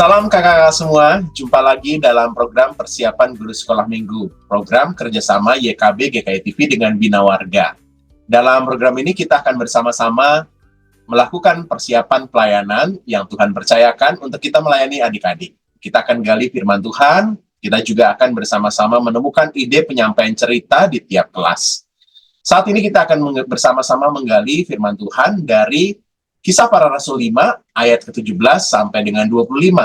Salam kakak-kakak semua, jumpa lagi dalam program persiapan guru sekolah minggu, program kerjasama YKB GKI TV dengan Bina Warga. Dalam program ini kita akan bersama-sama melakukan persiapan pelayanan yang Tuhan percayakan untuk kita melayani adik-adik. Kita akan gali firman Tuhan, kita juga akan bersama-sama menemukan ide penyampaian cerita di tiap kelas. Saat ini kita akan bersama-sama menggali firman Tuhan dari Kisah Para Rasul 5 ayat ke-17 sampai dengan 25.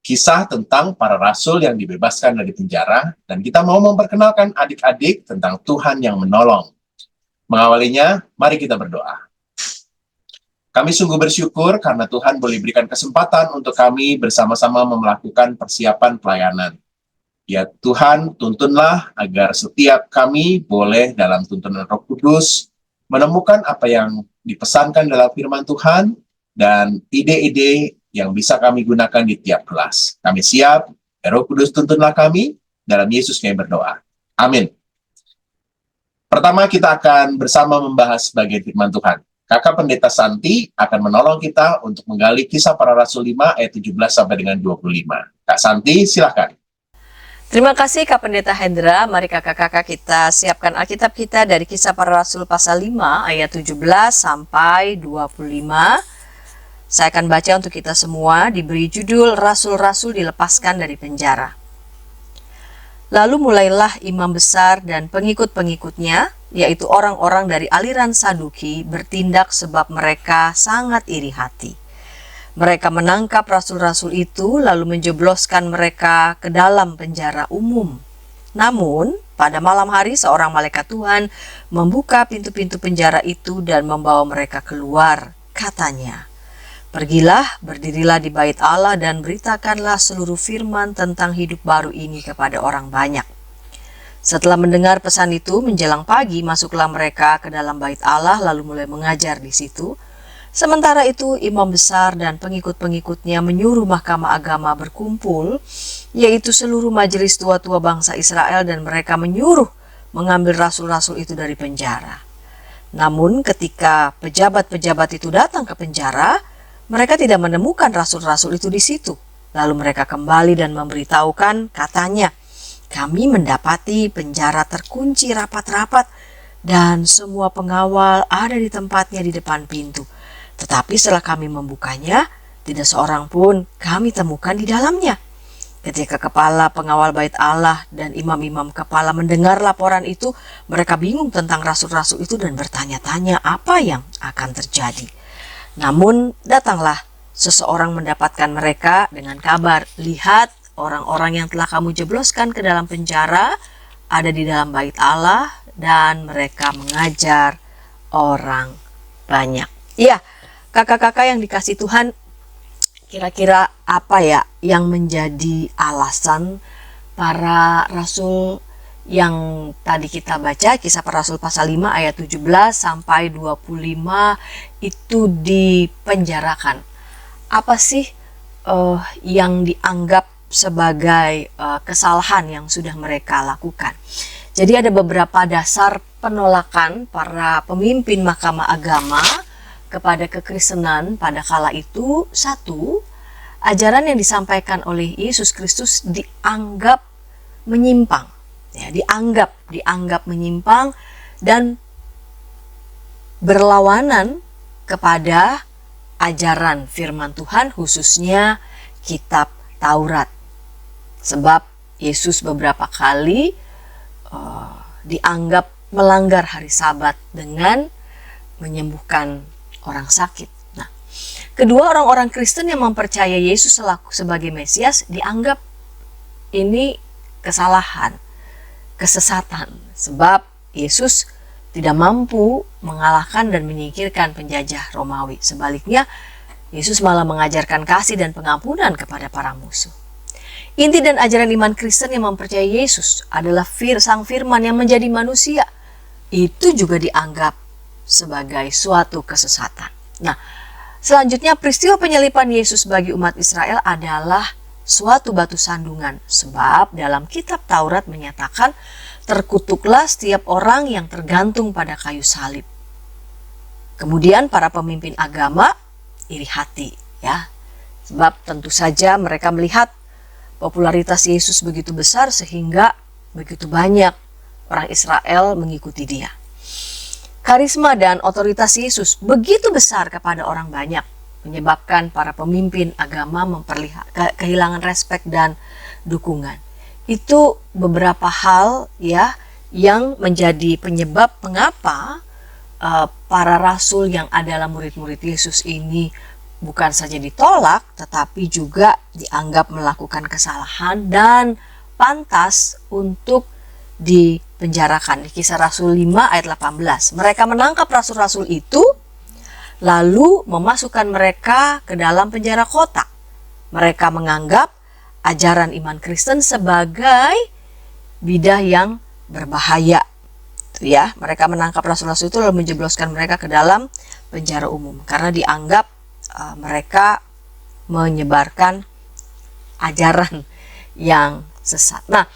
Kisah tentang para rasul yang dibebaskan dari penjara, dan kita mau memperkenalkan adik-adik tentang Tuhan yang menolong. Mengawalinya, mari kita berdoa. Kami sungguh bersyukur karena Tuhan boleh berikan kesempatan untuk kami bersama-sama melakukan persiapan pelayanan. Ya Tuhan, tuntunlah agar setiap kami boleh dalam tuntunan Roh Kudus menemukan apa yang dipesankan dalam firman Tuhan dan ide-ide yang bisa kami gunakan di tiap kelas. Kami siap, Roh Kudus tuntunlah kami, dalam Yesus kami berdoa. Amin. Pertama kita akan bersama membahas bagian firman Tuhan. Kakak Pendeta Santi akan menolong kita untuk menggali Kisah Para Rasul 5 ayat 17 sampai dengan 25. Kak Santi, silakan. Terima kasih Kak Pendeta Hendra. Mari kakak-kakak kita siapkan Alkitab kita dari Kisah Para Rasul pasal 5 ayat 17 sampai 25. Saya akan baca untuk kita semua, diberi judul Rasul-Rasul dilepaskan dari penjara. Lalu mulailah imam besar dan pengikut-pengikutnya, yaitu orang-orang dari aliran Saduki, bertindak sebab mereka sangat iri hati. Mereka menangkap rasul-rasul itu lalu menjebloskan mereka ke dalam penjara umum. Namun, pada malam hari seorang malaikat Tuhan membuka pintu-pintu penjara itu dan membawa mereka keluar. Katanya, "Pergilah, berdirilah di bait Allah dan beritakanlah seluruh firman tentang hidup baru ini kepada orang banyak." Setelah mendengar pesan itu, menjelang pagi masuklah mereka ke dalam bait Allah lalu mulai mengajar di situ. Sementara itu, imam besar dan pengikut-pengikutnya menyuruh mahkamah agama berkumpul, yaitu seluruh majelis tua-tua bangsa Israel, dan mereka menyuruh mengambil rasul-rasul itu dari penjara. Namun ketika pejabat-pejabat itu datang ke penjara, mereka tidak menemukan rasul-rasul itu di situ. Lalu mereka kembali dan memberitahukan, katanya, "Kami mendapati penjara terkunci rapat-rapat dan semua pengawal ada di tempatnya di depan pintu. Tetapi setelah kami membukanya, tidak seorang pun kami temukan di dalamnya." Ketika kepala pengawal bait Allah dan imam-imam kepala mendengar laporan itu, mereka bingung tentang rasul-rasul itu dan bertanya-tanya apa yang akan terjadi. Namun datanglah seseorang mendapatkan mereka dengan kabar, "Lihat, orang-orang yang telah kamu jebloskan ke dalam penjara ada di dalam bait Allah dan mereka mengajar orang banyak." Iya, kakak-kakak yang dikasih Tuhan, kira-kira apa ya yang menjadi alasan para rasul yang tadi kita baca, Kisah Para Rasul pasal 5 ayat 17 sampai 25 itu dipenjarakan? Apa sih yang dianggap sebagai kesalahan yang sudah mereka lakukan? Jadi ada beberapa dasar penolakan para pemimpin mahkamah agama kepada kekristenan pada kala itu. Satu, ajaran yang disampaikan oleh Yesus Kristus dianggap menyimpang, ya, dianggap menyimpang dan berlawanan kepada ajaran firman Tuhan, khususnya kitab Taurat. Sebab Yesus beberapa kali dianggap melanggar hari Sabat dengan menyembuhkan orang sakit. Nah, kedua, orang-orang Kristen yang mempercayai Yesus sebagai Mesias dianggap ini kesalahan, kesesatan, sebab Yesus tidak mampu mengalahkan dan menyingkirkan penjajah Romawi. Sebaliknya, Yesus malah mengajarkan kasih dan pengampunan kepada para musuh. Inti dan ajaran iman Kristen yang mempercayai Yesus adalah Sang Firman yang menjadi manusia. Itu juga dianggap sebagai suatu kesesatan. Nah, selanjutnya peristiwa penyalipan Yesus bagi umat Israel adalah suatu batu sandungan, sebab dalam kitab Taurat menyatakan terkutuklah setiap orang yang tergantung pada kayu salib. Kemudian para pemimpin agama iri hati, ya. Sebab tentu saja mereka melihat popularitas Yesus begitu besar sehingga begitu banyak orang Israel mengikuti dia. Karisma dan otoritas Yesus begitu besar kepada orang banyak, menyebabkan para pemimpin agama kehilangan respek dan dukungan. Itu beberapa hal ya yang menjadi penyebab mengapa para rasul yang adalah murid-murid Yesus ini bukan saja ditolak, tetapi juga dianggap melakukan kesalahan dan pantas untuk dipenjarakan. Di Kisah Rasul 5 ayat 18. Mereka menangkap rasul-rasul itu, lalu memasukkan mereka ke dalam penjara kota. Mereka menganggap ajaran iman Kristen sebagai bidah yang berbahaya. Ya, mereka menangkap rasul-rasul itu lalu menjebloskan mereka ke dalam penjara umum karena dianggap mereka menyebarkan ajaran yang sesat. Nah,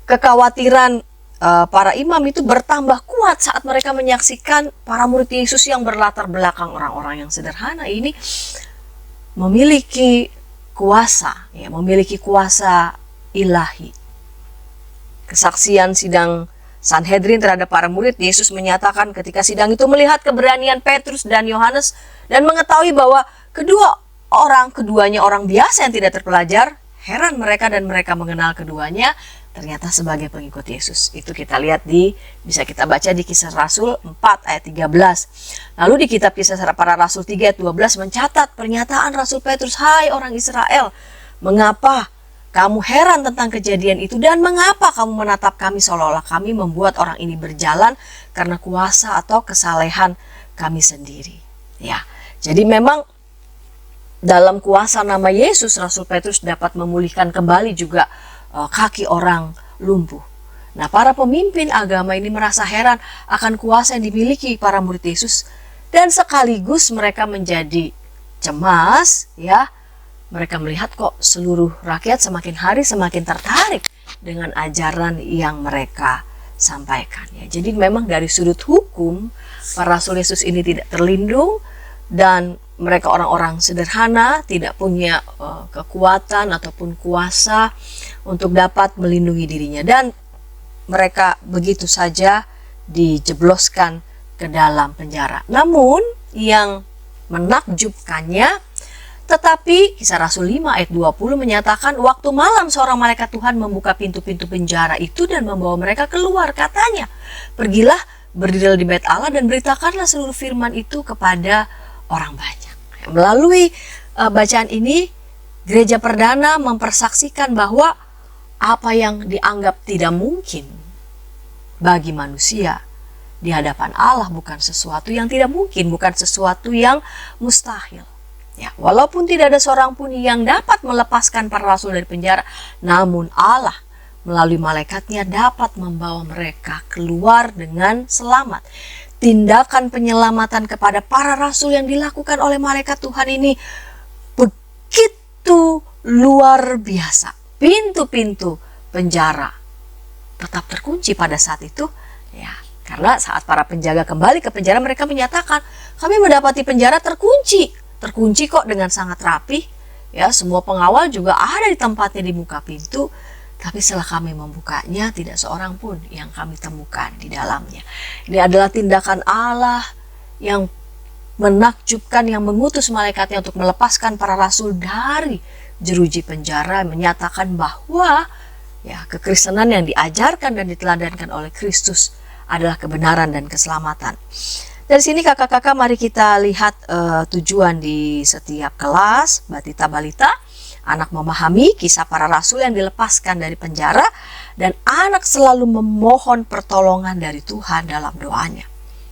kekhawatiran para imam itu bertambah kuat saat mereka menyaksikan para murid Yesus yang berlatar belakang orang-orang yang sederhana ini memiliki kuasa, ya, memiliki kuasa ilahi. Kesaksian sidang Sanhedrin terhadap para murid Yesus menyatakan ketika sidang itu melihat keberanian Petrus dan Yohanes dan mengetahui bahwa keduanya orang biasa yang tidak terpelajar, heran mereka dan mereka mengenal keduanya ternyata sebagai pengikut Yesus. Itu kita lihat bisa kita baca di Kisah Rasul 4 ayat 13. Lalu di kitab Kisah Para Rasul 3 ayat 12 mencatat pernyataan Rasul Petrus, "Hai orang Israel, mengapa kamu heran tentang kejadian itu dan mengapa kamu menatap kami seolah-olah kami membuat orang ini berjalan karena kuasa atau kesalehan kami sendiri." Ya, jadi memang dalam kuasa nama Yesus, Rasul Petrus dapat memulihkan kembali juga kaki orang lumpuh. Nah, para pemimpin agama ini merasa heran akan kuasa yang dimiliki para murid Yesus dan sekaligus mereka menjadi cemas, ya. Mereka melihat kok seluruh rakyat semakin hari semakin tertarik dengan ajaran yang mereka sampaikan. Ya, jadi memang dari sudut hukum, para rasul Yesus ini tidak terlindung dan mereka orang-orang sederhana, tidak punya kekuatan ataupun kuasa untuk dapat melindungi dirinya. Dan mereka begitu saja dijebloskan ke dalam penjara. Namun yang menakjubkannya, tetapi Kisah Rasul 5 ayat 20 menyatakan waktu malam seorang malaikat Tuhan membuka pintu-pintu penjara itu dan membawa mereka keluar. Katanya, "Pergilah, berdirilah di bait Allah dan beritakanlah seluruh firman itu kepada orang banyak." Melalui bacaan ini, gereja perdana mempersaksikan bahwa apa yang dianggap tidak mungkin bagi manusia di hadapan Allah bukan sesuatu yang tidak mungkin, bukan sesuatu yang mustahil. Ya, walaupun tidak ada seorang pun yang dapat melepaskan para rasul dari penjara, namun Allah melalui malaikatnya dapat membawa mereka keluar dengan selamat. Tindakan penyelamatan kepada para rasul yang dilakukan oleh malaikat Tuhan ini begitu luar biasa. Pintu-pintu penjara tetap terkunci pada saat itu, ya, karena saat para penjaga kembali ke penjara mereka menyatakan, "Kami mendapati penjara terkunci kok dengan sangat rapi, ya, semua pengawal juga ada di tempatnya di muka pintu, tapi setelah kami membukanya tidak seorang pun yang kami temukan di dalamnya." Ini adalah tindakan Allah yang menakjubkan, yang mengutus malaikatnya untuk melepaskan para rasul dari jeruji penjara, menyatakan bahwa ya, kekristenan yang diajarkan dan diteladankan oleh Kristus adalah kebenaran dan keselamatan. Dari sini kakak-kakak mari kita lihat tujuan di setiap kelas Batita Balita. Anak memahami kisah para rasul yang dilepaskan dari penjara dan anak selalu memohon pertolongan dari Tuhan dalam doanya.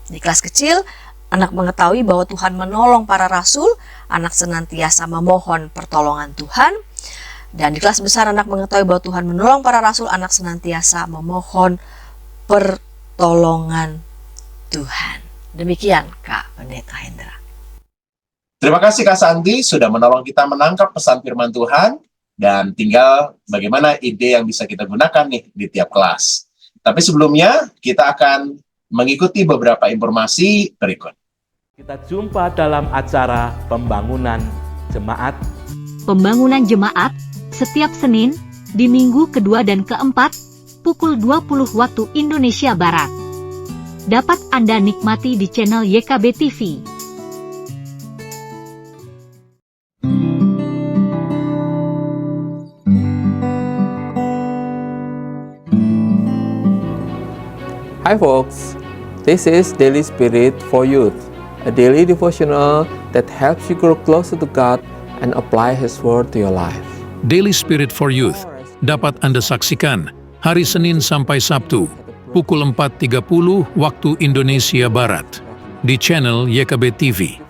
Di kelas kecil, anak mengetahui bahwa Tuhan menolong para rasul, anak senantiasa memohon pertolongan Tuhan. Dan di kelas besar, anak mengetahui bahwa Tuhan menolong para rasul, anak senantiasa memohon pertolongan Tuhan. Demikian Kak Pendeta Hendra. Terima kasih Kak Santi sudah menolong kita menangkap pesan firman Tuhan, dan tinggal bagaimana ide yang bisa kita gunakan nih di tiap kelas. Tapi sebelumnya kita akan mengikuti beberapa informasi berikut. Kita jumpa dalam acara pembangunan jemaat pembangunan jemaat, setiap Senin, di minggu kedua dan keempat, pukul 20 waktu Indonesia Barat. Dapat Anda nikmati di channel YKB TV. Hi folks, this is Daily Spirit for Youth, a daily devotional that helps you grow closer to God and apply His Word to your life. Daily Spirit for Youth dapat Anda saksikan hari Senin sampai Sabtu pukul 4.30 waktu Indonesia Barat di channel YKB TV.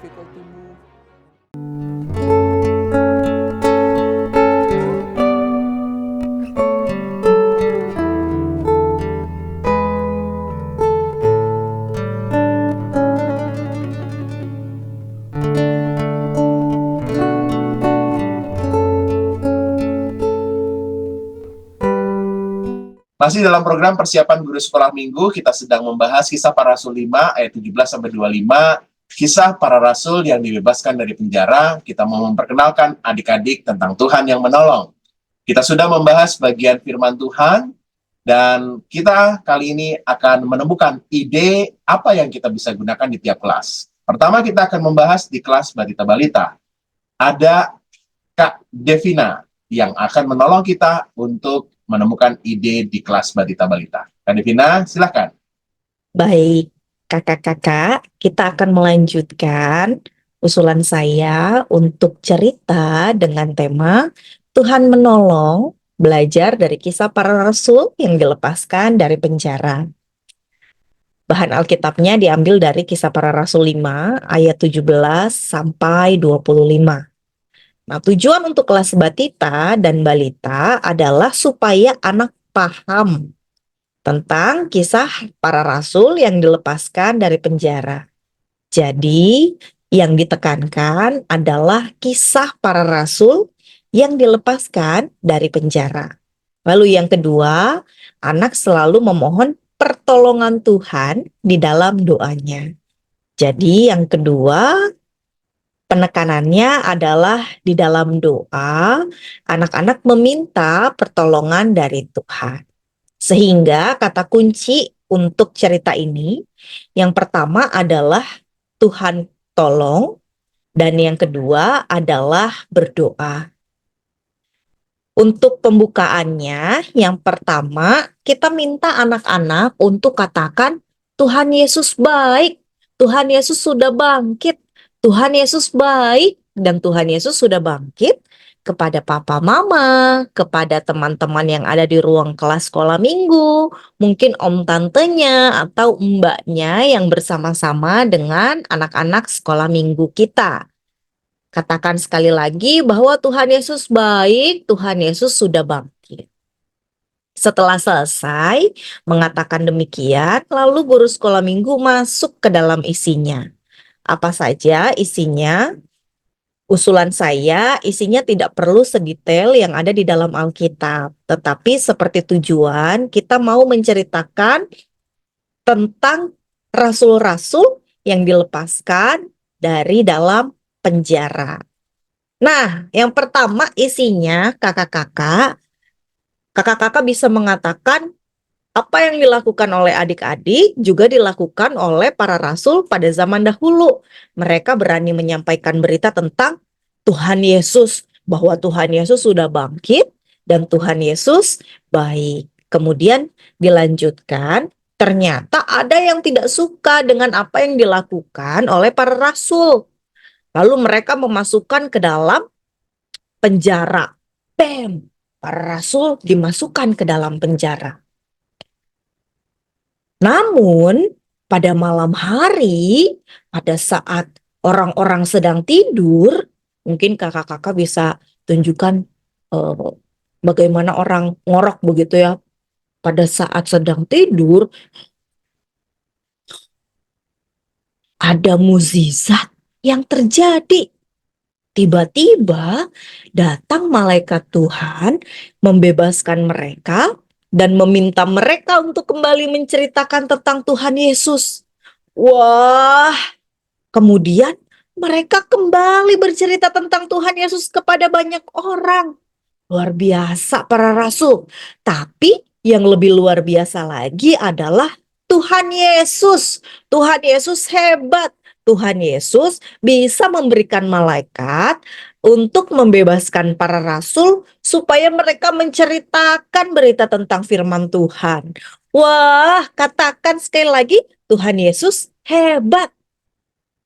Masih dalam program persiapan guru sekolah minggu, kita sedang membahas kisah para rasul 5 ayat 17-25, kisah para rasul yang dibebaskan dari penjara. Kita mau memperkenalkan adik-adik tentang Tuhan yang menolong. Kita sudah membahas bagian firman Tuhan, dan kita kali ini akan menemukan ide apa yang kita bisa gunakan di tiap kelas. Pertama kita akan membahas di kelas Batita Balita. Ada Kak Devina yang akan menolong kita untuk menemukan ide di kelas Batita Balita. Kak Devina, silakan. Baik, kakak-kakak, kita akan melanjutkan usulan saya untuk cerita dengan tema Tuhan menolong, belajar dari kisah para rasul yang dilepaskan dari penjara. Bahan Alkitabnya diambil dari kisah para rasul 5 ayat 17 sampai 25. Nah, tujuan untuk kelas Batita dan Balita adalah supaya anak paham tentang kisah para rasul yang dilepaskan dari penjara. Jadi, yang ditekankan adalah kisah para rasul yang dilepaskan dari penjara. Lalu yang kedua, anak selalu memohon pertolongan Tuhan di dalam doanya. Jadi, yang kedua, penekanannya adalah di dalam doa, anak-anak meminta pertolongan dari Tuhan. Sehingga kata kunci untuk cerita ini, yang pertama adalah Tuhan tolong, dan yang kedua adalah berdoa. Untuk pembukaannya, yang pertama kita minta anak-anak untuk katakan, Tuhan Yesus baik, Tuhan Yesus sudah bangkit, Tuhan Yesus baik, dan Tuhan Yesus sudah bangkit kepada papa mama, kepada teman-teman yang ada di ruang kelas sekolah minggu, mungkin om tantenya atau mbaknya yang bersama-sama dengan anak-anak sekolah minggu kita. Katakan sekali lagi bahwa Tuhan Yesus baik, Tuhan Yesus sudah bangkit. Setelah selesai mengatakan demikian, lalu guru sekolah minggu masuk ke dalam isinya. Apa saja isinya? Usulan saya, isinya tidak perlu sedetail yang ada di dalam Alkitab. Tetapi seperti tujuan, kita mau menceritakan tentang rasul-rasul yang dilepaskan dari dalam penjara. Nah, yang pertama isinya kakak-kakak bisa mengatakan apa yang dilakukan oleh adik-adik juga dilakukan oleh para rasul pada zaman dahulu. Mereka berani menyampaikan berita tentang Tuhan Yesus, bahwa Tuhan Yesus sudah bangkit dan Tuhan Yesus baik. Kemudian dilanjutkan, ternyata ada yang tidak suka dengan apa yang dilakukan oleh para rasul. Lalu mereka memasukkan ke dalam penjara. Bam! Para rasul dimasukkan ke dalam penjara. Namun, pada malam hari, pada saat orang-orang sedang tidur, mungkin kakak-kakak bisa tunjukkan bagaimana orang ngorok begitu ya. Pada saat sedang tidur, ada mukjizat yang terjadi. Tiba-tiba datang malaikat Tuhan membebaskan mereka dan meminta mereka untuk kembali menceritakan tentang Tuhan Yesus. Wah, kemudian Mereka kembali bercerita tentang Tuhan Yesus kepada banyak orang. Luar biasa para rasul. Tapi yang lebih luar biasa lagi adalah Tuhan Yesus. Tuhan Yesus hebat. Tuhan Yesus bisa memberikan malaikat untuk membebaskan para rasul supaya mereka menceritakan berita tentang firman Tuhan. Wah, katakan sekali lagi, Tuhan Yesus hebat.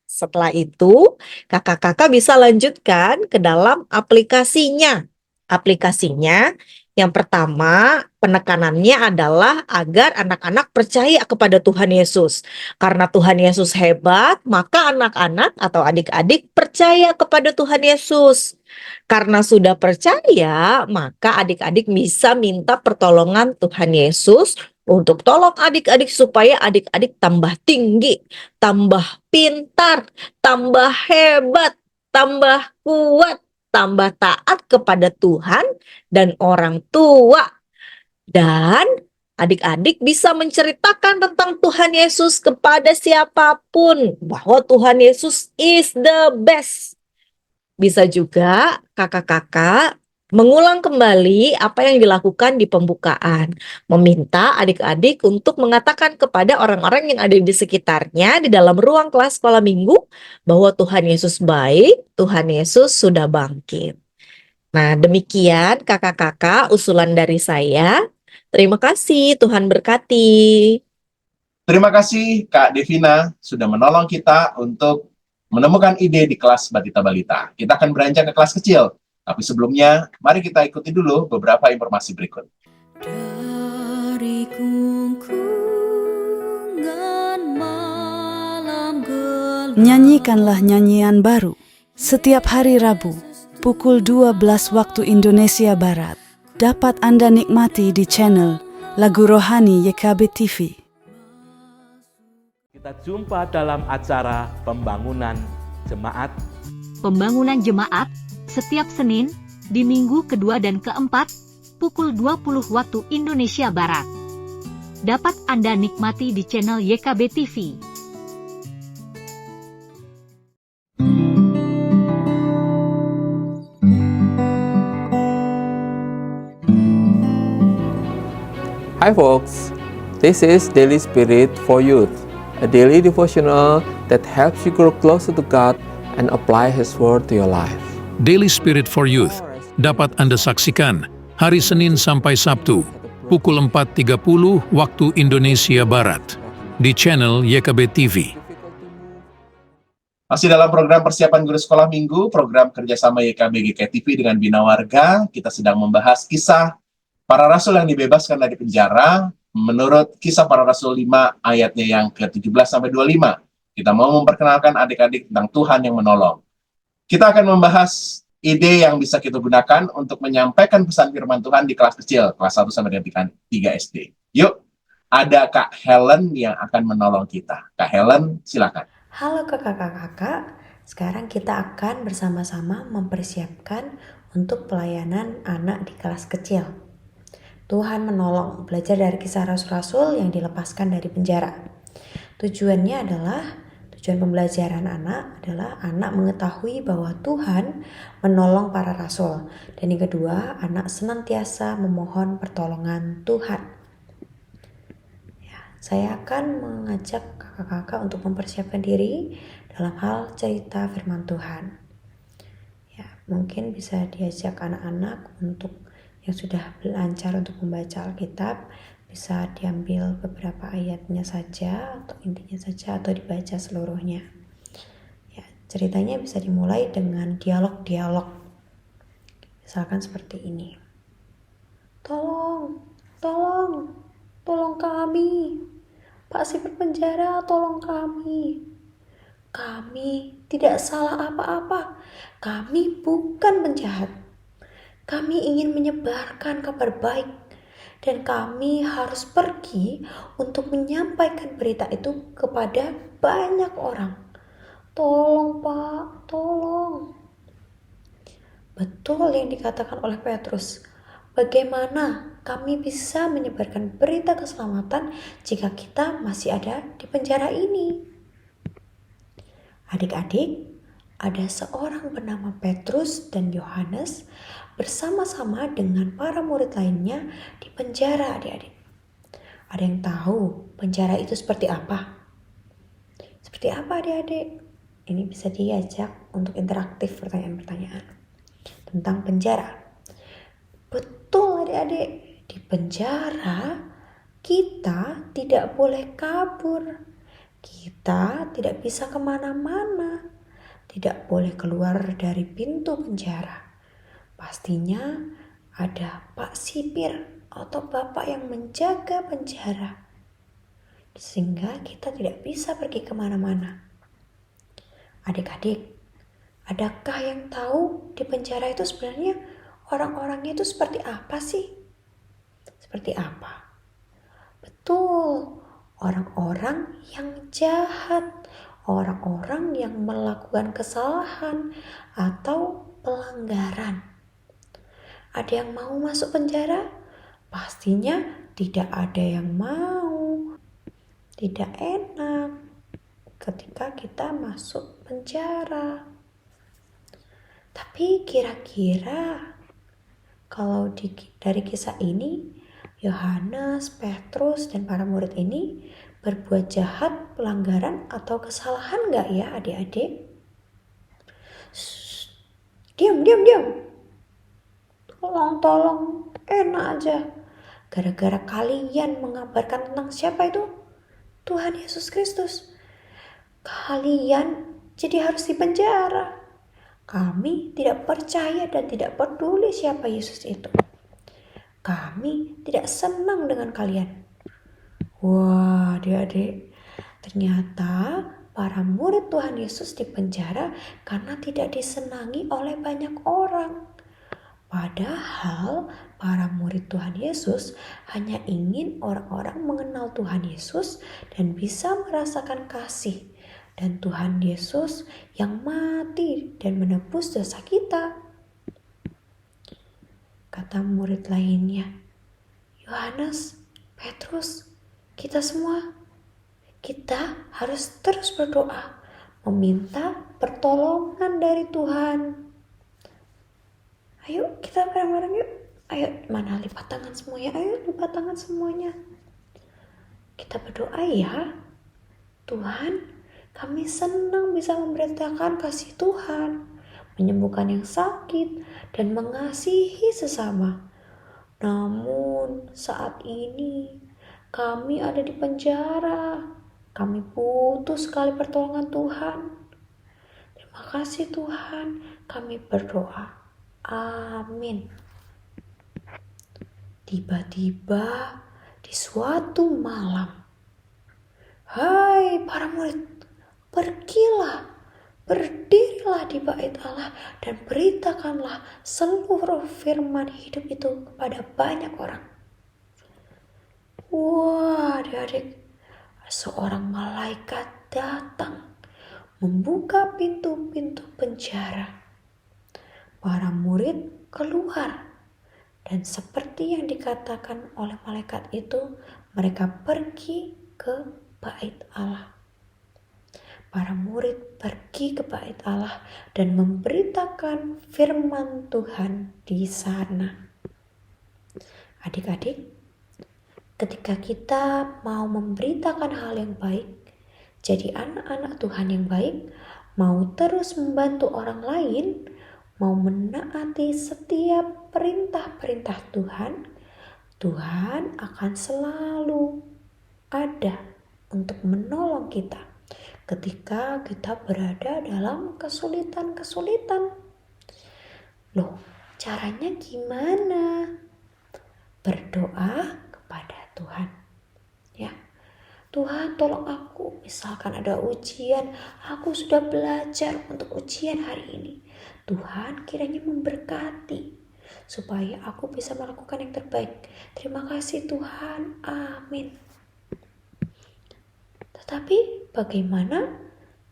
Setelah itu, kakak-kakak bisa lanjutkan ke dalam aplikasinya. Aplikasinya yang pertama, penekanannya adalah agar anak-anak percaya kepada Tuhan Yesus. Karena Tuhan Yesus hebat, maka anak-anak atau adik-adik percaya kepada Tuhan Yesus. Karena sudah percaya, maka adik-adik bisa minta pertolongan Tuhan Yesus untuk tolong adik-adik supaya adik-adik tambah tinggi, tambah pintar, tambah hebat, tambah kuat, tambah taat kepada Tuhan dan orang tua. Dan adik-adik bisa menceritakan tentang Tuhan Yesus kepada siapapun bahwa Tuhan Yesus is the best. Bisa juga kakak-kakak mengulang kembali apa yang dilakukan di pembukaan, meminta adik-adik untuk mengatakan kepada orang-orang yang ada di sekitarnya di dalam ruang kelas sekolah minggu bahwa Tuhan Yesus baik, Tuhan Yesus sudah bangkit. Nah, demikian kakak-kakak usulan dari saya. Terima kasih, Tuhan berkati. Terima kasih Kak Devina sudah menolong kita untuk menemukan ide di kelas Batita Balita. Kita akan beranjak ke kelas kecil. Tapi sebelumnya, mari kita ikuti dulu beberapa informasi berikut. Dari gungkungan malam gelap, nyanyikanlah nyanyian baru setiap hari Rabu pukul 12 waktu Indonesia Barat. Dapat Anda nikmati di channel Lagu Rohani YKB TV. Kita jumpa dalam acara Pembangunan Jemaat. Pembangunan jemaat setiap Senin di minggu kedua dan keempat pukul 20 waktu Indonesia Barat. Dapat Anda nikmati di channel YKB TV. Hi folks, this is Daily Spirit for Youth, a daily devotional that helps you grow closer to God and apply His Word to your life. Daily Spirit for Youth dapat Anda saksikan hari Senin sampai Sabtu pukul 4.30 waktu Indonesia Barat di channel YKB TV. Masih dalam program persiapan guru sekolah minggu, program kerjasama YKB GKI TV dengan Bina Warga, kita sedang membahas kisah para rasul yang dibebaskan dari penjara menurut Kisah Para Rasul 5 ayatnya yang ke-17 sampai 25. Kita mau memperkenalkan adik-adik tentang Tuhan yang menolong. Kita akan membahas ide yang bisa kita gunakan untuk menyampaikan pesan firman Tuhan di kelas kecil, kelas 1 sampai dengan 3 SD. Yuk, ada Kak Helen yang akan menolong kita. Kak Helen, silakan. Halo kakak-kakak, sekarang kita akan bersama-sama mempersiapkan untuk pelayanan anak di kelas kecil. Tuhan menolong, belajar dari kisah rasul-rasul yang dilepaskan dari penjara. Tujuan pembelajaran anak adalah anak mengetahui bahwa Tuhan menolong para rasul. Dan yang kedua, anak senantiasa memohon pertolongan Tuhan. Saya akan mengajak kakak-kakak untuk mempersiapkan diri dalam hal cerita firman Tuhan. Mungkin bisa diajak anak-anak untuk yang sudah lancar untuk membaca Alkitab, bisa diambil beberapa ayatnya saja atau intinya saja atau dibaca seluruhnya. Ceritanya bisa dimulai dengan dialog-dialog. Misalkan seperti ini. Tolong kami. Pak si penjara, tolong kami. Kami tidak salah apa-apa. Kami bukan penjahat. Kami ingin menyebarkan kabar baik. Dan kami harus pergi untuk menyampaikan berita itu kepada banyak orang. Tolong Pak, tolong. Betul yang dikatakan oleh Petrus. Bagaimana kami bisa menyebarkan berita keselamatan jika kita masih ada di penjara ini? Adik-adik, ada seorang bernama Petrus dan Yohanes bersama-sama dengan para murid lainnya di penjara, adik-adik. Ada yang tahu penjara itu seperti apa? Seperti apa, adik-adik? Ini bisa diajak untuk interaktif pertanyaan-pertanyaan tentang penjara. Betul, adik-adik. Di penjara, kita tidak boleh kabur. Kita tidak bisa kemana-mana. Tidak boleh keluar dari pintu penjara. Pastinya ada Pak Sipir atau Bapak yang menjaga penjara. Sehingga kita tidak bisa pergi kemana-mana. Adik-adik, adakah yang tahu di penjara itu sebenarnya orang-orangnya itu seperti apa sih? Seperti apa? Betul, orang-orang yang jahat, orang-orang yang melakukan kesalahan atau pelanggaran. Ada yang mau masuk penjara? Pastinya tidak ada yang mau. Tidak enak ketika kita masuk penjara. Tapi kira-kira kalau dari kisah ini, Yohanes, Petrus, dan para murid ini berbuat jahat, pelanggaran, atau kesalahan nggak ya, adik-adik? Diam. Tolong, enak aja. Gara-gara kalian mengabarkan tentang siapa itu? Tuhan Yesus Kristus. Kalian jadi harus dipenjara. Kami tidak percaya dan tidak peduli siapa Yesus itu. Kami tidak senang dengan kalian. Wah, adik-adik, ternyata para murid Tuhan Yesus dipenjara karena tidak disenangi oleh banyak orang. Padahal para murid Tuhan Yesus hanya ingin orang-orang mengenal Tuhan Yesus dan bisa merasakan kasih dan Tuhan Yesus yang mati dan menebus dosa kita. Kata murid lainnya, Yohanes, Petrus, kita semua, kita harus terus berdoa, meminta pertolongan dari Tuhan. Ayo kita bareng-bareng yuk. Ayo, mana lipat tangan semuanya? Ayo lipat tangan semuanya. Kita berdoa ya. Tuhan, kami senang bisa memberitakan kasih Tuhan, menyembuhkan yang sakit, dan mengasihi sesama. Namun saat ini kami ada di penjara. Kami butuh sekali pertolongan Tuhan. Terima kasih Tuhan, kami berdoa. Amin. Tiba-tiba di suatu malam, hai para murid, pergilah, berdirilah di bait Allah dan beritakanlah seluruh firman hidup itu kepada banyak orang. Wah, adik-adik, seorang malaikat datang membuka pintu-pintu penjara. Para murid keluar dan seperti yang dikatakan oleh malaikat itu, mereka pergi ke bait Allah. Para murid pergi ke bait Allah dan memberitakan firman Tuhan di sana. Adik-adik, ketika kita mau memberitakan hal yang baik, jadi anak-anak Tuhan yang baik, mau terus membantu orang lain, mau menaati setiap perintah-perintah Tuhan, Tuhan akan selalu ada untuk menolong kita ketika kita berada dalam kesulitan-kesulitan. Loh, caranya gimana? Berdoa kepada Tuhan. Ya, Tuhan tolong aku, misalkan ada ujian, aku sudah belajar untuk ujian hari ini. Tuhan kiranya memberkati supaya aku bisa melakukan yang terbaik. Terima kasih Tuhan, amin. Tetapi bagaimana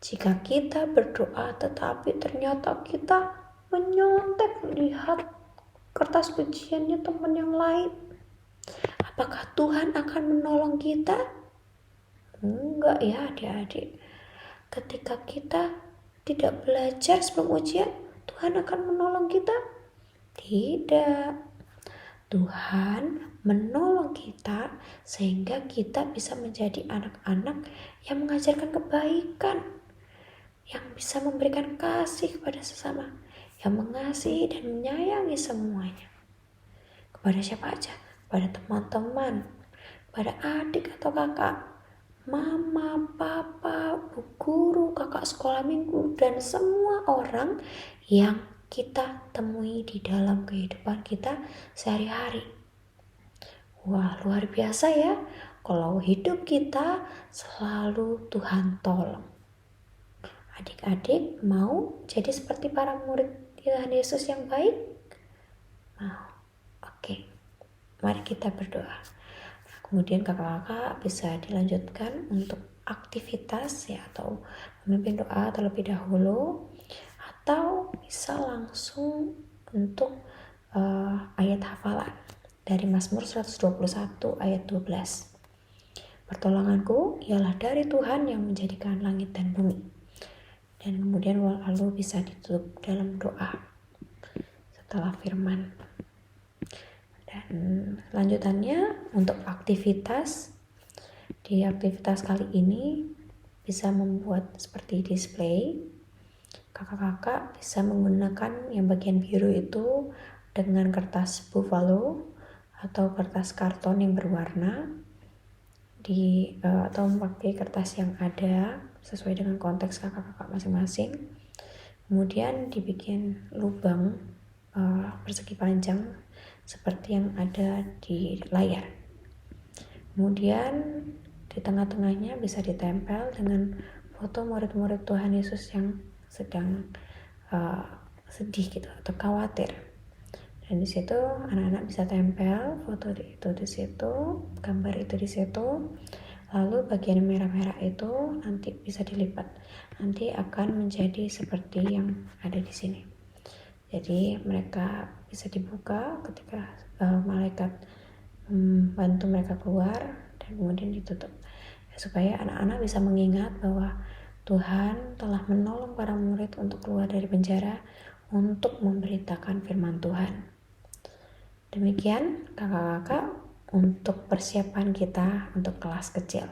jika kita berdoa tetapi ternyata kita menyontek lihat kertas ujiannya teman yang lain? Apakah Tuhan akan menolong kita? Enggak ya adik-adik. Ketika kita tidak belajar sebelum ujian, Tuhan akan menolong kita? Tidak. Tuhan menolong kita sehingga kita bisa menjadi anak-anak yang mengajarkan kebaikan, yang bisa memberikan kasih kepada sesama, yang mengasihi dan menyayangi semuanya. Kepada siapa aja? Kepada teman-teman, kepada adik atau kakak, mama, papa, bu guru, kakak sekolah minggu, dan semua orang yang kita temui di dalam kehidupan kita sehari-hari. Wah, luar biasa ya, kalau hidup kita selalu Tuhan tolong. Adik-adik mau jadi seperti para murid Tuhan Yesus yang baik? Mau? Oke, mari kita berdoa. Kemudian kakak-kakak bisa dilanjutkan untuk aktivitas ya, atau memimpin doa terlebih dahulu, atau bisa langsung untuk ayat hafalan dari Mazmur 121 ayat 12. Pertolonganku ialah dari Tuhan yang menjadikan langit dan bumi. Dan kemudian lalu bisa ditutup dalam doa setelah firman. Dan lanjutannya untuk aktivitas, di aktivitas kali ini bisa membuat seperti display. Kakak-kakak bisa menggunakan yang bagian biru itu dengan kertas buffalo atau kertas karton yang berwarna, atau memakai kertas yang ada sesuai dengan konteks kakak-kakak masing-masing. Kemudian dibikin lubang persegi panjang seperti yang ada di layar. Kemudian di tengah-tengahnya bisa ditempel dengan foto murid-murid Tuhan Yesus yang sedang sedih gitu atau khawatir. Dan di situ anak-anak bisa tempel foto itu di situ, gambar itu di situ. Lalu bagian merah-merah itu nanti bisa dilipat. Nanti akan menjadi seperti yang ada di sini. Jadi mereka bisa dibuka ketika malaikat bantu mereka keluar, dan kemudian ditutup. Supaya anak-anak bisa mengingat bahwa Tuhan telah menolong para murid untuk keluar dari penjara untuk memberitakan firman Tuhan. Demikian kakak-kakak untuk persiapan kita untuk kelas kecil.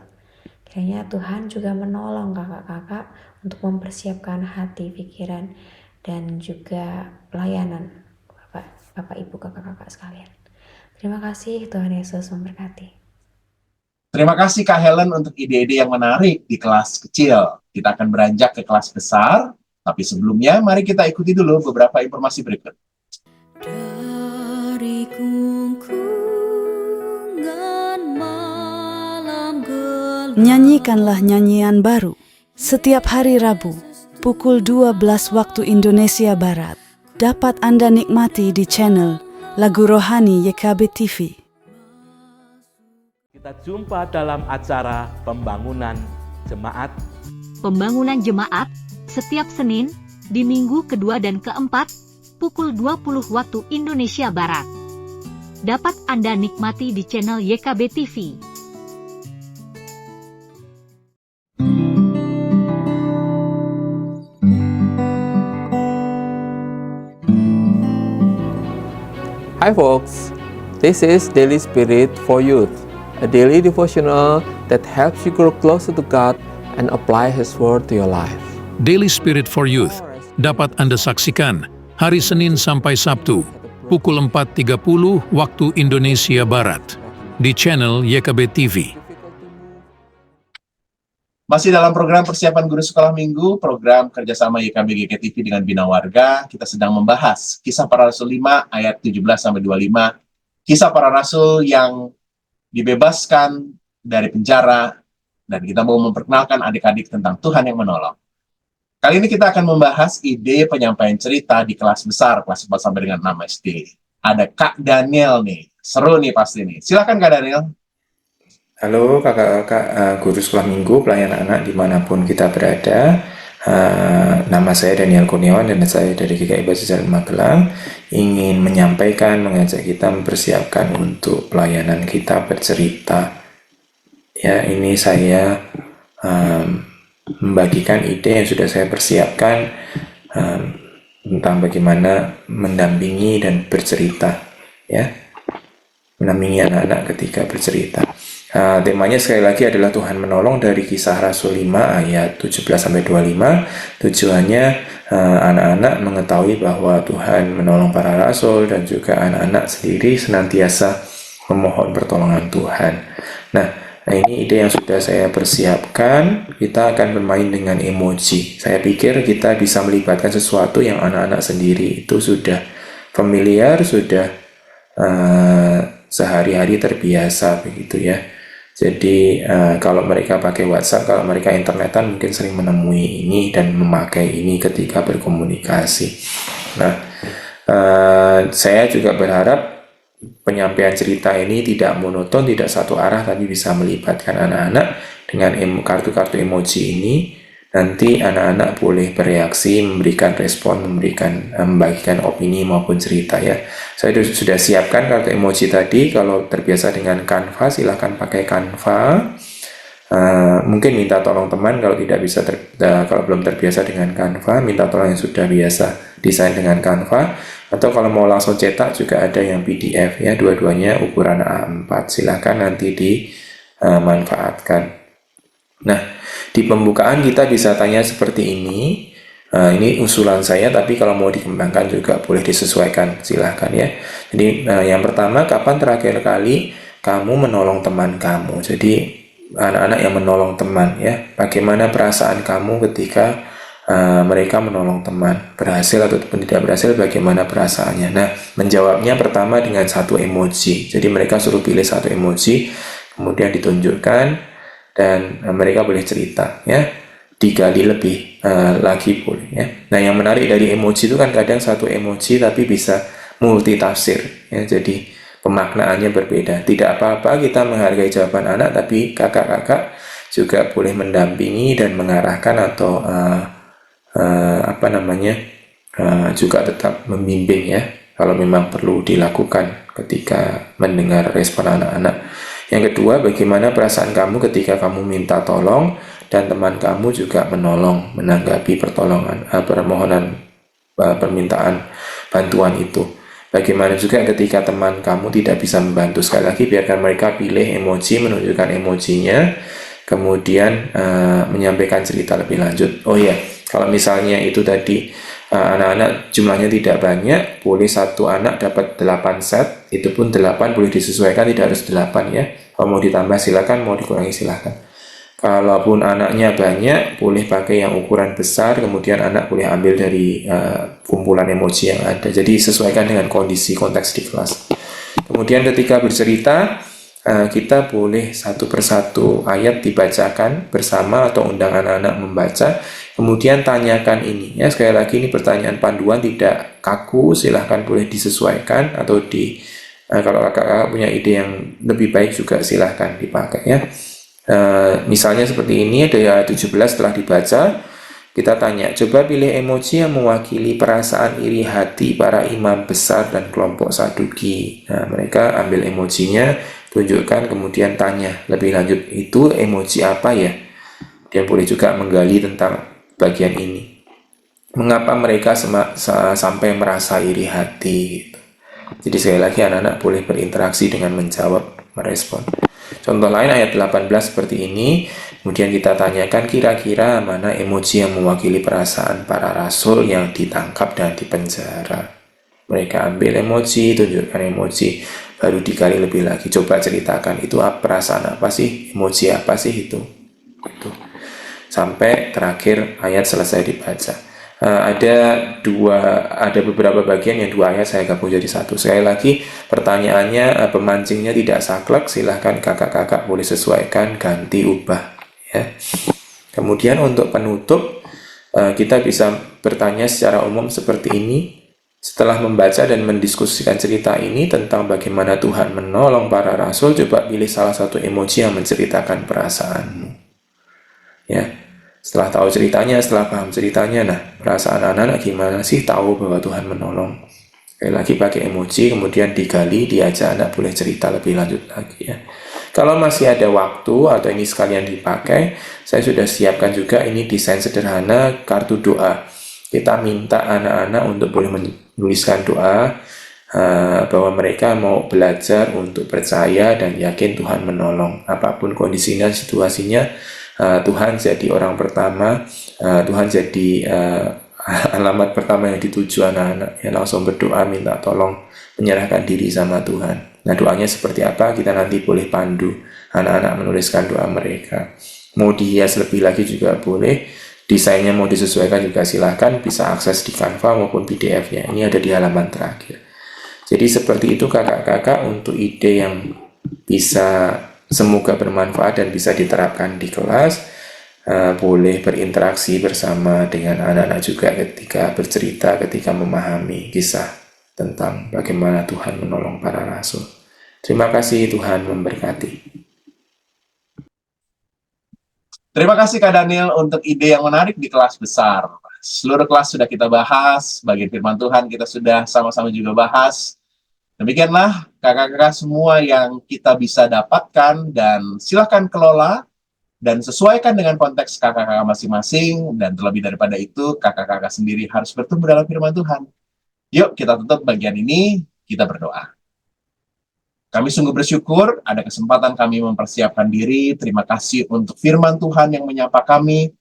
Kiranya Tuhan juga menolong kakak-kakak untuk mempersiapkan hati, pikiran, dan juga pelayanan Bapak Ibu kakak-kakak sekalian. Terima kasih, Tuhan Yesus memberkati. Terima kasih Kak Helen untuk ide-ide yang menarik di kelas kecil. Kita akan beranjak ke kelas besar, tapi sebelumnya mari kita ikuti dulu beberapa informasi berikut. Dari gungkungan malam gelap, Nyanyikanlah nyanyian baru setiap hari Rabu pukul 12 waktu Indonesia Barat. Dapat Anda nikmati di channel Lagu Rohani YKB TV. Kita jumpa dalam acara pembangunan jemaat. Pembangunan jemaat setiap Senin di minggu kedua dan keempat pukul 20 waktu Indonesia Barat. Dapat Anda nikmati di channel YKB TV. Hi folks, this is Daily Spirit for Youth, a daily devotional that helps you grow closer to God and apply His Word to your life. Daily Spirit for Youth dapat Anda saksikan hari Senin sampai Sabtu pukul 4.30 waktu Indonesia Barat di channel YKB TV. Masih dalam program persiapan guru sekolah minggu, program kerjasama YKB GKTV dengan Bina Warga, kita sedang membahas Kisah Para Rasul 5 ayat 17-25, kisah para rasul yang dibebaskan dari penjara, dan kita mau memperkenalkan adik-adik tentang Tuhan yang menolong. Kali ini kita akan membahas ide penyampaian cerita di kelas besar, kelas 4 sampai dengan 6 SD. Ada Kak Daniel nih, seru nih pasti nih. Silakan Kak Daniel. Halo kakak-kakak guru sekolah minggu, pelayan anak dimanapun kita berada. Nama saya Daniel Kurniawan dan saya dari GKI Basisaran Magelang. Ingin menyampaikan, mengajak kita mempersiapkan untuk pelayanan kita bercerita. Ya, ini saya membagikan ide yang sudah saya persiapkan tentang bagaimana mendampingi dan bercerita, ya, mendampingi anak-anak ketika bercerita. Temanya sekali lagi adalah Tuhan menolong dari Kisah Rasul 5 ayat 17-25. Tujuannya anak-anak mengetahui bahwa Tuhan menolong para rasul dan juga anak-anak sendiri senantiasa memohon pertolongan Tuhan. Nah, ini ide yang sudah saya persiapkan. Kita akan bermain dengan emoji. Saya pikir kita bisa melibatkan sesuatu yang anak-anak sendiri itu sudah familiar, sudah sehari-hari terbiasa begitu ya. Jadi kalau mereka pakai WhatsApp, kalau mereka internetan mungkin sering menemui ini dan memakai ini ketika berkomunikasi. Nah, saya juga berharap penyampaian cerita ini tidak monoton, tidak satu arah, tapi bisa melibatkan anak-anak dengan kartu-kartu emoji ini. Nanti anak-anak boleh bereaksi, memberikan respon, membagikan opini maupun cerita ya. Saya sudah siapkan kartu emoji tadi. Kalau terbiasa dengan Canva, silahkan pakai Canva. Mungkin minta tolong teman kalau tidak bisa, kalau belum terbiasa dengan Canva, minta tolong yang sudah biasa desain dengan Canva. Atau kalau mau langsung cetak juga ada yang PDF ya. Dua-duanya ukuran A4. Silahkan nanti dimanfaatkan. Nah, di pembukaan kita bisa tanya seperti ini. Ini usulan saya, tapi kalau mau dikembangkan juga boleh disesuaikan, silahkan ya. Jadi yang pertama, kapan terakhir kali kamu menolong teman kamu? Jadi anak-anak yang menolong teman ya. Bagaimana perasaan kamu ketika mereka menolong teman? Berhasil ataupun tidak berhasil, bagaimana perasaannya? Nah, menjawabnya pertama dengan satu emoji. Jadi mereka suruh pilih satu emoji, kemudian ditunjukkan. Dan mereka boleh cerita ya, digali lebih lagi boleh ya. Nah, yang menarik dari emoji itu kan kadang satu emoji tapi bisa multi tafsir ya, jadi pemaknaannya berbeda. Tidak apa-apa kita menghargai jawaban anak, tapi kakak-kakak juga boleh mendampingi dan mengarahkan atau juga tetap membimbing ya, kalau memang perlu dilakukan ketika mendengar respon anak-anak. Yang kedua, bagaimana perasaan kamu ketika kamu minta tolong dan teman kamu juga menolong, menanggapi permohonan permintaan bantuan itu. Bagaimana juga ketika teman kamu tidak bisa membantu? Sekali lagi, biarkan mereka pilih emoji, menunjukkan emojinya, kemudian menyampaikan cerita lebih lanjut. Oh ya, kalau misalnya itu tadi anak-anak jumlahnya tidak banyak, boleh satu anak dapat 8 set, itu pun 8 boleh disesuaikan, tidak harus 8 ya. Kalau mau ditambah silakan, mau dikurangi silakan. Kalaupun anaknya banyak, boleh pakai yang ukuran besar, kemudian anak boleh ambil dari kumpulan emoji yang ada. Jadi sesuaikan dengan kondisi konteks di kelas. Kemudian ketika bercerita, kita boleh satu persatu ayat dibacakan bersama atau undang anak-anak membaca. Kemudian tanyakan ini ya, sekali lagi ini pertanyaan panduan, tidak kaku, silahkan boleh disesuaikan atau kalau kakak-kakak punya ide yang lebih baik juga silahkan dipakai ya. Misalnya seperti ini, ada 17 setelah dibaca, kita tanya, coba pilih emoji yang mewakili perasaan iri hati para imam besar dan kelompok Saduki. Nah, mereka ambil emojinya, tunjukkan, kemudian tanya lebih lanjut, itu emoji apa ya? Dia boleh juga menggali tentang bagian ini. Mengapa mereka sampai merasa iri hati gitu. Jadi sekali lagi anak-anak boleh berinteraksi dengan menjawab, merespon. Contoh lain ayat 18 seperti ini. Kemudian kita tanyakan kira-kira mana emoji yang mewakili perasaan para rasul yang ditangkap dan dipenjara. Mereka ambil emoji, tunjukkan emoji, baru digali lebih lagi. Coba ceritakan itu perasaan apa sih, emoji apa sih itu. Gitu. Sampai terakhir ayat selesai dibaca. Ada beberapa bagian yang dua ayat saya gabung jadi satu. Sekali lagi pertanyaannya, pemancingnya tidak saklek, silahkan kakak-kakak boleh sesuaikan, ganti, ubah ya. Kemudian untuk penutup, kita bisa bertanya secara umum seperti ini. Setelah membaca dan mendiskusikan cerita ini tentang bagaimana Tuhan menolong para rasul, coba pilih salah satu emoji yang menceritakan perasaanmu ya. Setelah tahu ceritanya, setelah paham ceritanya, nah perasaan anak-anak gimana sih tahu bahwa Tuhan menolong? Sekali lagi pakai emoji, kemudian digali, diajak anak boleh cerita lebih lanjut lagi ya. Kalau masih ada waktu atau ini sekalian dipakai, saya sudah siapkan juga ini desain sederhana kartu doa. Kita minta anak-anak untuk boleh menuliskan doa bahwa mereka mau belajar untuk percaya dan yakin Tuhan menolong. Apapun kondisinya, situasinya, Tuhan jadi orang pertama, Tuhan jadi alamat pertama yang dituju anak-anak, yang langsung berdoa minta tolong menyerahkan diri sama Tuhan. Nah, doanya seperti apa kita nanti boleh pandu anak-anak menuliskan doa mereka. Mau dihias lebih lagi juga boleh, desainnya mau disesuaikan juga silahkan, bisa akses di Canva maupun PDF-nya. Ini ada di halaman terakhir. Jadi seperti itu kakak-kakak untuk ide yang bisa semoga bermanfaat dan bisa diterapkan di kelas. Boleh berinteraksi bersama dengan anak-anak juga ketika bercerita, ketika memahami kisah tentang bagaimana Tuhan menolong para rasul. Terima kasih, Tuhan memberkati. Terima kasih Kak Daniel untuk ide yang menarik di kelas besar. Seluruh kelas sudah kita bahas, bagian firman Tuhan kita sudah sama-sama juga bahas. Demikianlah kakak-kakak semua yang kita bisa dapatkan, dan silakan kelola dan sesuaikan dengan konteks kakak-kakak masing-masing, dan terlebih daripada itu kakak-kakak sendiri harus bertumbuh dalam firman Tuhan. Yuk kita tutup bagian ini, kita berdoa. Kami sungguh bersyukur ada kesempatan kami mempersiapkan diri. Terima kasih untuk firman Tuhan yang menyapa kami,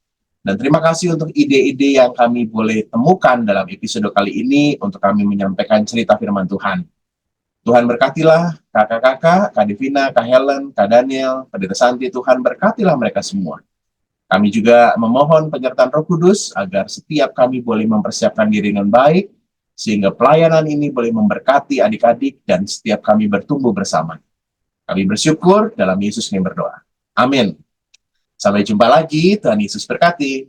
dan terima kasih untuk ide-ide yang kami boleh temukan dalam episode kali ini untuk kami menyampaikan cerita firman Tuhan. Tuhan berkatilah kakak-kakak, Kak Divina, Kak Helen, Kak Daniel, Pendeta Santi. Tuhan berkatilah mereka semua. Kami juga memohon penyertaan Roh Kudus agar setiap kami boleh mempersiapkan diri dengan baik, sehingga pelayanan ini boleh memberkati adik-adik dan setiap kami bertumbuh bersama. Kami bersyukur dalam Yesus kami berdoa. Amin. Sampai jumpa lagi, Tuhan Yesus berkati.